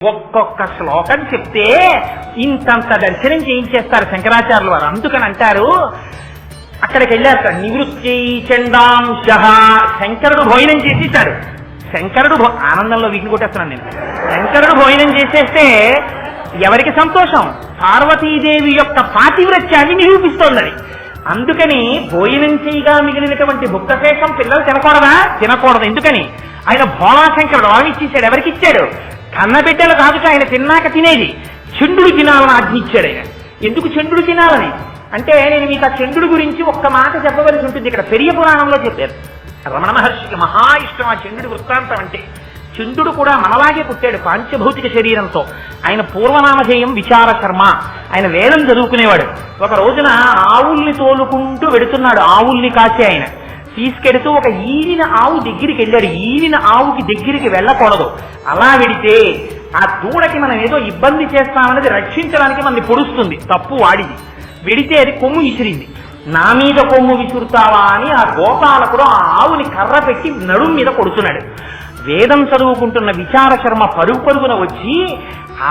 ఒక్కొక్క శ్లోకం చెప్తే ఇంతంత దర్శనం చేయించేస్తారు శంకరాచార్యులు వారు. అందుకని అంటారు, అక్కడికి వెళ్ళారు నివృత్తి చండాంశ. శంకరుడు భోజనం చేసేసాడు. శంకరుడు ఆనందంలో వీటిని కొట్టేస్తున్నాను నేను. శంకరుడు భోజనం చేసేస్తే ఎవరికి సంతోషం? పార్వతీదేవి యొక్క పాతివ్రత్యాన్ని నిరూపిస్తోందని. అందుకని భోజనం చేయగా మిగిలినటువంటి భుక్తశేషం పిల్లలు తినకూడదా? తినకూడదు. ఎందుకని? ఆయన భోళాశంకరుడు వాళ్ళని ఇచ్చేసాడు. ఎవరికి ఇచ్చాడు? కన్నబిడ్డలు కాదుట ఆయన తిన్నాక తినేది. చంద్రుడు తినాలని ఆజ్ఞించాడు ఆయన. ఎందుకు చంద్రుడు తినాలని అంటే, నేను మీకు ఆ చంద్రుడి గురించి ఒక్క మాట చెప్పవలసి ఉంటుంది. ఇక్కడ పెరియ పురాణంలో చెప్పారు. రమణ మహర్షికి మహా ఇష్టం ఆ చంద్రుడి వృత్తాంతం అంటే. చంద్రుడు కూడా మనలాగే పుట్టాడు పాంచభౌతిక శరీరంతో. ఆయన పూర్వనామధేయం విచార శర్మ. ఆయన వేదం చదువుకునేవాడు. ఒక రోజున ఆవుల్ని తోలుకుంటూ వెడుతున్నాడు. ఆవుల్ని కాచే ఆయన తీసుకెడుతూ ఒక ఈనిన ఆవు దగ్గరికి వెళ్ళాడు. ఈనిన ఆవుకి దగ్గరికి వెళ్ళకూడదు. అలా వెడితే ఆ దూడకి మనం ఏదో ఇబ్బంది చేస్తామన్నది రక్షించడానికి మనల్ని పొడుస్తుంది. తప్పు వాడిది. వెడితే అది కొమ్ము విసిరింది. నా మీద కొమ్ము విసురుతావా అని ఆ గోపాలకుడు ఆ ఆవుని కర్ర పెట్టి నడుం మీద కొడుతున్నాడు. వేదం చదువుకుంటున్న విచార శర్మ పరుగు పరుగున వచ్చి,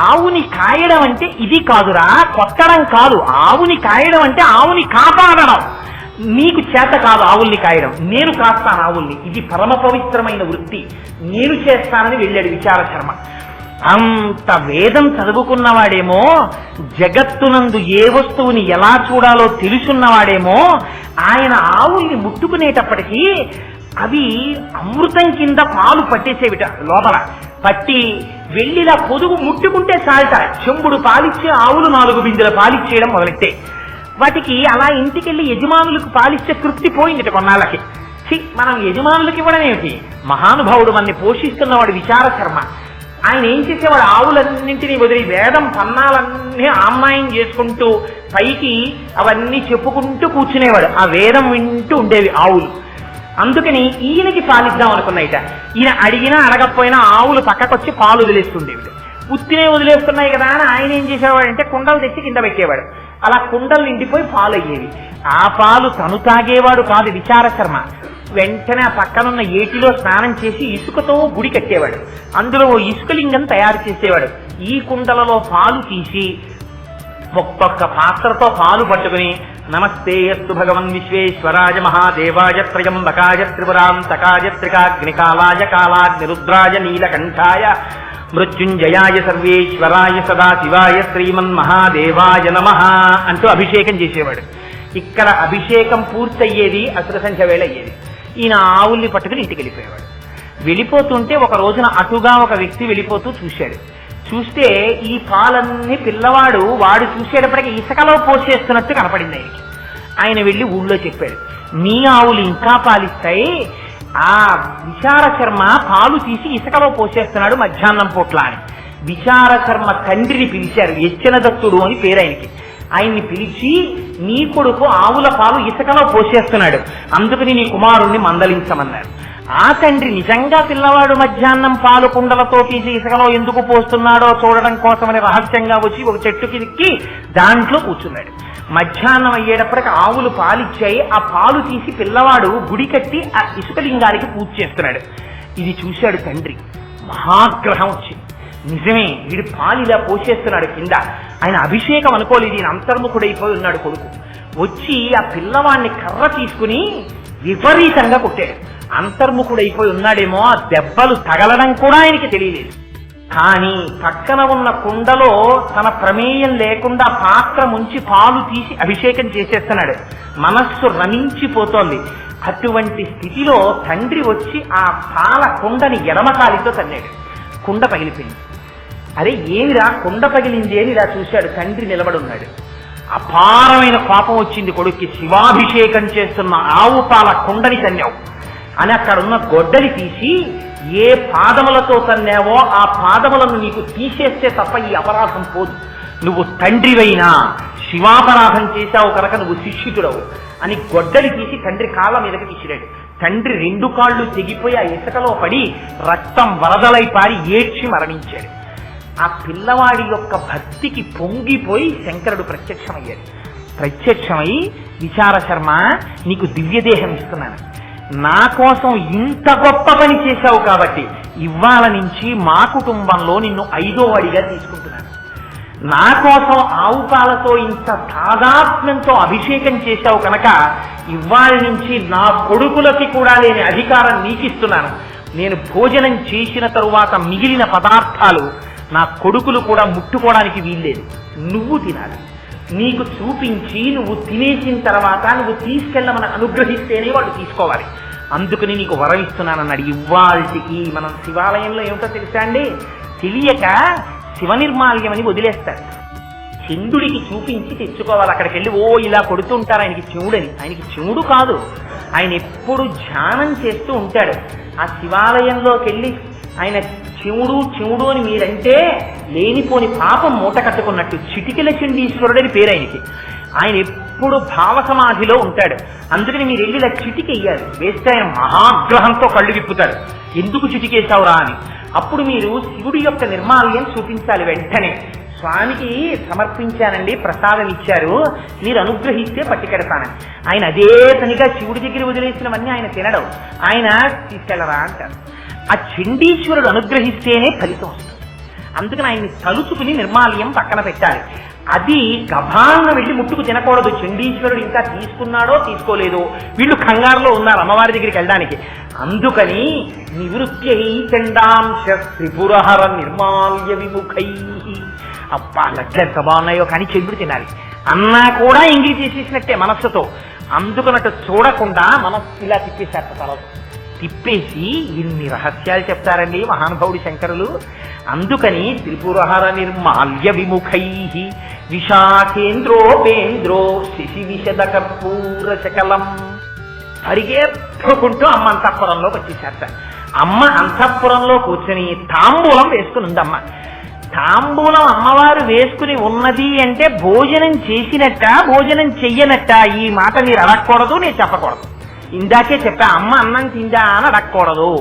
ఆవుని కాయడం అంటే ఇది కాదురా, కొట్టడం కాదు. ఆవుని కాయడం అంటే ఆవుని కాపాడడం. నీకు చేత కాదు ఆవుల్ని కాయడం, నేను కాస్తాను ఆవుల్ని. ఇది పరమ పవిత్రమైన వృత్తి, నేను చేస్తానని వెళ్ళాడు విచార శర్మ. అంత వేదం చదువుకున్నవాడేమో, జగత్తునందు ఏ వస్తువుని ఎలా చూడాలో తెలుసున్నవాడేమో, ఆయన ఆవుల్ని ముట్టుకునేటప్పటికీ అవి అమృతం కింద పాలు పట్టేసేవిట. లోపల పట్టి వెళ్ళిలా పొదుగు ముట్టుకుంటే చాలట చెంబుడు పాలిచ్చే ఆవులు 4 బిందెల పాలిచ్చేయడం మొదలెట్టే. వాటికి అలా ఇంటికెళ్ళి యజమానులకు పాలిచ్చే తృప్తి పోయింది కొన్నాళ్ళకి. మనం యజమానులకు ఇవ్వడం ఏమిటి? మహానుభావుడు మనని పోషిస్తున్నవాడు విచార శర్మ. ఆయన ఏం చేసేవాడు? ఆవులన్నింటినీ వదిలి వేదం పన్నాలన్నీ ఆమ్మాయం చేసుకుంటూ పైకి అవన్నీ చెప్పుకుంటూ కూర్చునేవాడు. ఆ వేదం వింటూ ఉండేవి ఆవులు. అందుకని ఈయనకి పాలిద్దాం అనుకున్నాయిట. ఈయన అడిగినా అడగకపోయినా ఆవులు పక్కకొచ్చి పాలు వదిలేస్తుండేవి. ఉత్తినే వదిలేస్తున్నాయి కదా అని ఆయన ఏం చేసేవాడంటే కుండలు తెచ్చి కింద పెట్టేవాడు. అలా కుండలు నిండిపోయి పాలు అయ్యేవి. ఆ పాలు తను తాగేవాడు కాదు విచార శర్మ. వెంటనే ఆ పక్కనున్న ఏటిలో స్నానం చేసి ఇసుకతో గుడి కట్టేవాడు. అందులో ఇసుకలింగం తయారు చేసేవాడు. ఈ కుండలలో పాలు తీసి ఒక్కొక్క పాత్రతో పాలు పట్టుకుని, నమస్తే అస్తు భగవన్ విశ్వేశ్వరాయ మహాదేవాయ త్రయంబకాయ త్రిపురాంతకాయ త్రికాగ్నికాలాయ కాలాగ్నిరుద్రాయ నీలకంఠాయ మృత్యుంజయాయ సర్వేశ్వరాయ సదాశివాయ శ్రీమన్మహాదేవాయ నమః అంటూ అభిషేకం చేసేవాడు. ఇక్కడ అభిషేకం పూర్తయ్యేది అసుర సంఖ్య వేళ అయ్యేది. ఈయన ఆవుల్ని పట్టుకుని ఇంటికి వెళ్ళిపోయేవాడు. వెళ్ళిపోతుంటే ఒక రోజున అటుగా ఒక వ్యక్తి వెళ్ళిపోతూ చూశాడు. చూస్తే ఈ పాలన్నీ పిల్లవాడు వాడు చూసేటప్పటికీ ఇసుకలో పోసేస్తున్నట్టు కనపడింది ఆయనకి. ఆయన వెళ్ళి ఊళ్ళో చెప్పాడు, మీ ఆవులు ఇంకా పాలిస్తాయి, ఆ విచార శర్మ పాలు తీసి ఇసుకలో పోసేస్తున్నాడు మధ్యాహ్నం పూట్ల అని. విచార శర్మ తండ్రిని పిలిచారు. యచ్చన దత్తుడు అని పేరు ఆయనకి. ఆయన్ని పిలిచి, నీ కొడుకు ఆవుల పాలు ఇసుకలో పోసేస్తున్నాడు, అందుకని నీ కుమారుణ్ణి మందలించమన్నారు. ఆ తండ్రి నిజంగా పిల్లవాడు మధ్యాహ్నం పాలు కుండలతో తీసి ఇసుకలో ఎందుకు పోస్తున్నాడో చూడడం కోసమని రహస్యంగా వచ్చి ఒక చెట్టుకి ఎక్కి దాంట్లో కూర్చున్నాడు. మధ్యాహ్నం అయ్యేటప్పటికి ఆవులు పాలిచ్చాయి. ఆ పాలు తీసి పిల్లవాడు గుడి కట్టి ఆ ఇసుకలింగానికి పూజ చేస్తున్నాడు. ఇది చూశాడు తండ్రి. మహాగ్రహం వచ్చింది. నిజమే, వీడు పాలు ఇలా పోసేస్తున్నాడు కింద. ఆయన అభిషేకం అనుకోలేదు, ఈయన అంతర్ముఖుడైపోయి ఉన్నాడు కొడుకు. వచ్చి ఆ పిల్లవాడిని కర్ర తీసుకుని విపరీతంగా కొట్టాడు. అంతర్ముఖుడైపోయి ఉన్నాడేమో, ఆ దెబ్బలు తగలడం కూడా ఆయనకి తెలియలేదు. కానీ పక్కన ఉన్న కుండలో తన ప్రమేయం లేకుండా పాత్ర ముంచి పాలు తీసి అభిషేకం చేసేస్తున్నాడు. మనస్సు రమించిపోతోంది. అటువంటి స్థితిలో తండ్రి వచ్చి ఆ పాల కుండని ఎడమకాలితో తన్నాడు. కుండ పగిలిపోయింది. అరే ఏమిరా కుండ పగిలింది అని ఇలా చూశాడు. తండ్రి నిలబడున్నాడు. అపారమైన కోపం వచ్చింది కొడుక్కి. శివాభిషేకం చేస్తున్న ఆవు పాల కుండని తన్నావు అని అక్కడున్న గొడ్డలి తీసి, ఏ పాదములతో తన్నావో ఆ పాదములను నీకు తీసేస్తే తప్ప ఈ అపరాధం పోదు. నువ్వు తండ్రివైనా శివాపరాధం చేశావు కనుక నువ్వు శిష్యుడవు అని గొడ్డలి తీసి తండ్రి కాళ్ళ మీదకి తీసిరాడు. తండ్రి 2 కాళ్ళు తెగిపోయి ఆ ఇసుకలో పడి రక్తం వరదలై పారి ఏడ్చి మరణించాడు. ఆ పిల్లవాడి యొక్క భక్తికి పొంగిపోయి శంకరుడు ప్రత్యక్షమయ్యాడు. ప్రత్యక్షమై, విచార శర్మ నీకు దివ్యదేహం ఇస్తున్నాను, నా కోసం ఇంత గొప్ప పని చేశావు కాబట్టి ఇవాళ నుంచి మా కుటుంబంలో నిన్ను 5వ వాడిగా తీసుకుంటున్నాను. నా కోసం ఆవు పాలతో ఇంత తాదాత్మ్యంతో అభిషేకం చేశావు కనుక ఇవాళ నుంచి నా కొడుకులకి కూడా లేని అధికారం నీకిస్తున్నాను. నేను భోజనం చేసిన తరువాత మిగిలిన పదార్థాలు నా కొడుకులు కూడా ముట్టుకోవడానికి వీల్లేదు, నువ్వు తినాలి. నీకు చూపించి నువ్వు తినేసిన తర్వాత నువ్వు తీసుకెళ్ళమని అనుగ్రహిస్తేనే వాళ్ళు తీసుకోవాలి. అందుకని నీకు వరం ఇస్తున్నానన్నాడు. ఇవాళకి మనం శివాలయంలో ఏమిటో తెలుసా అండి, తెలియక శివ నిర్మాల్యం అని వదిలేస్తారు. చంద్రుడికి చూపించి తెచ్చుకోవాలి. అక్కడికి వెళ్ళి ఇలా కొడుతుంటారు ఆయనకి చెవుడని. ఆయనకి చెవుడు కాదు, ఆయన ఎప్పుడు ధ్యానం చేస్తూ ఉంటాడు. ఆ శివాలయంలోకి వెళ్ళి ఆయన చెవుడు చెవుడు అని మీరంటే లేనిపోని పాపం మూట కట్టుకున్నట్టు. చిటికెల చండీశ్వరుడు అని పేరు ఆయనకి. ఆయన ఎప్పుడు భావ సమాధిలో ఉంటాడు. అందుకని మీరు వెళ్ళి ఇలా చిటికెయ్యాలి. వేస్తే ఆయన మహాగ్రహంతో కళ్ళు విప్పుతాడు. ఎందుకు చిటికేశావురా అని. అప్పుడు మీరు శివుడి యొక్క నిర్మాల్యం చూపించాలి. వెంటనే స్వామికి సమర్పించానండి, ప్రసాదం ఇచ్చారు, మీరు అనుగ్రహిస్తే పట్టుకెడతానని. ఆయన అదే పనిగా శివుడి దగ్గర వదిలేసినవన్నీ ఆయన తినడం. ఆయన తీసుకెళ్ళరా అంటారు. ఆ చండీశ్వరుడు అనుగ్రహిస్తేనే ఫలితం వస్తుంది. అందుకని ఆయన్ని తలుచుకుని నిర్మాల్యం పక్కన పెట్టాలి. అది గభాలను వెళ్ళి ముట్టుకు తినకూడదు. చండీశ్వరుడు ఇంకా తీసుకున్నాడో తీసుకోలేదో, వీళ్ళు కంగారులో ఉన్నారు అమ్మవారి దగ్గరికి వెళ్ళడానికి. అందుకని నివృత్యై చండాంశ త్రిపురహర నిర్మాల్య విముఖై. అబ్బా లడ్లు ఎంత బాగున్నాయో కానీ చంద్రుడు తినాలి అన్నా కూడా ఇంగిలి తీసేసినట్టే మనస్సుతో. అందుకన్నట్టు చూడకుండా మనస్సు ఇలా తిప్పేశారు. తల తిప్పేసి ఇన్ని రహస్యాలు చెప్తారండి మహానుభావుడు శంకరులు. అందుకని త్రిపురహర నిర్మాల్య విముఖై విశాఖేంద్రోపేంద్రో శశి విశద కర్పూర శకలం. పరిగెత్తుకుంటూ అమ్మ అంతఃపురంలోకి వచ్చేసారట. అమ్మ అంతఃపురంలో కూర్చొని తాంబూలం వేసుకుని ఉంది. అమ్మ తాంబూలం అమ్మవారు వేసుకుని ఉన్నది అంటే భోజనం చేసినట్ట భోజనం చెయ్యనట్ట ఈ మాట మీరు అడగకూడదు, నేను చెప్పకూడదు. ఇందాకే చెప్పా, అమ్మ అన్నం తిందా అని అడగకూడదు.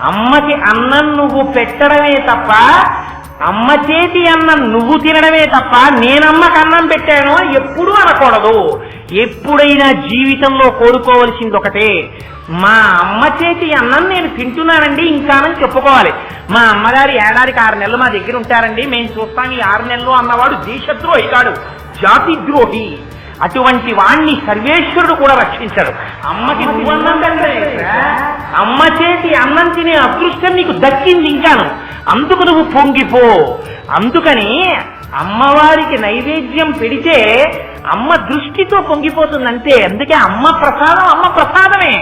అమ్మకి అన్నం నువ్వు పెట్టడమే తప్ప, అమ్మ చేతి అన్నం నువ్వు తినడమే తప్ప నేనమ్మకి అన్నం పెట్టానో ఎప్పుడూ అనకూడదు. ఎప్పుడైనా జీవితంలో కోరుకోవలసింది ఒకటే, మా అమ్మ చేతి అన్నం నేను తింటున్నానండి ఇంకానని చెప్పుకోవాలి. మా అమ్మగారు ఏడాదికి 6 నెలలు మా దగ్గర ఉంటారండి, మేము చూస్తాం ఈ 6 నెలలు అన్నవాడు దేశద్రోహి కాడు, జాతిద్రోహి. అటువంటి వాణ్ణి సర్వేశ్వరుడు కూడా రక్షించాడు. అమ్మకి నువ్వన్నం తింటే అమ్మ చేతి అన్నం తినే అదృష్టం నీకు దక్కింది ఇంకాను, అందుకు నువ్వు పొంగిపో. అందుకని అమ్మవారికి నైవేద్యం పెడితే అమ్మ దృష్టితో పొంగిపోతుందంతే. అందుకే అమ్మ ప్రసాదం అమ్మ ప్రసాదమే.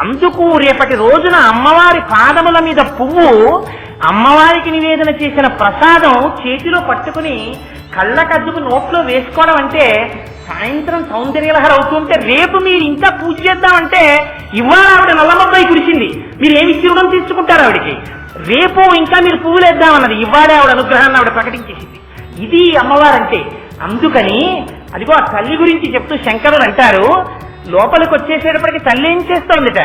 అందుకు రేపటి రోజున అమ్మవారి పాదముల మీద పువ్వు, అమ్మవారికి నివేదన చేసిన ప్రసాదం చేతిలో పట్టుకుని కళ్ళకద్దుకు నోట్లో వేసుకోవడం అంటే సాయంత్రం సౌందర్యలహర అవుతుంటే రేపు మీరు ఇంకా పూజ చేద్దామంటే ఇవాళ ఆవిడ నల్లమబ్బాయి కురిసింది, మీరు ఏమి ఇచ్చివ్వడం తీసుకుంటారు ఆవిడికి. రేపు ఇంకా మీరు పువ్వులు వేద్దామన్నది, ఇవాళే ఆవిడ అనుగ్రహాన్ని ఆవిడ ప్రకటించేసింది. ఇది అమ్మవారంటే. అందుకని అదిగో ఆ తల్లి గురించి చెప్తూ శంకరులు అంటారు, లోపలికి వచ్చేసేటప్పటికి తల్లి ఏం చేస్తోందిట,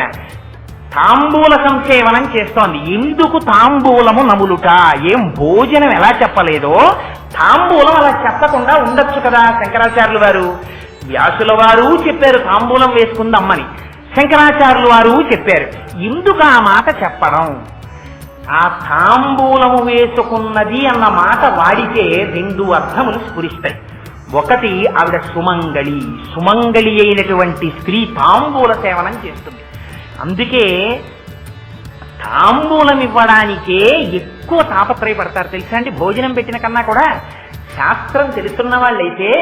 తాంబూల సంసేవనం చేస్తోంది. ఎందుకు తాంబూలము నములుట, ఏం భోజనం ఎలా చెప్పలేదో తాంబూలం అలా చెప్పకుండా ఉండొచ్చు కదా. శంకరాచార్యులు వారు, వ్యాసుల వారు చెప్పారు తాంబూలం వేసుకుందమ్మని, శంకరాచార్యులు వారు చెప్పారు. ఎందుకు ఆ మాట చెప్పడం, ఆ తాంబూలము వేసుకున్నది అన్న మాట వాడితే 2 అర్థములు స్ఫురిస్తాయి. ఒకటి, ఆవిడ సుమంగళి, సుమంగళి అయినటువంటి స్త్రీ తాంబూల సేవనం చేస్తుంది. అందుకే తాంబూలం ఇవ్వడానికే ఎక్కువ తాపత్రయపడతారు తెలుసా అండి. భోజనం పెట్టిన కన్నా కూడా శాస్త్రం తెలుసున్న వాళ్ళైతే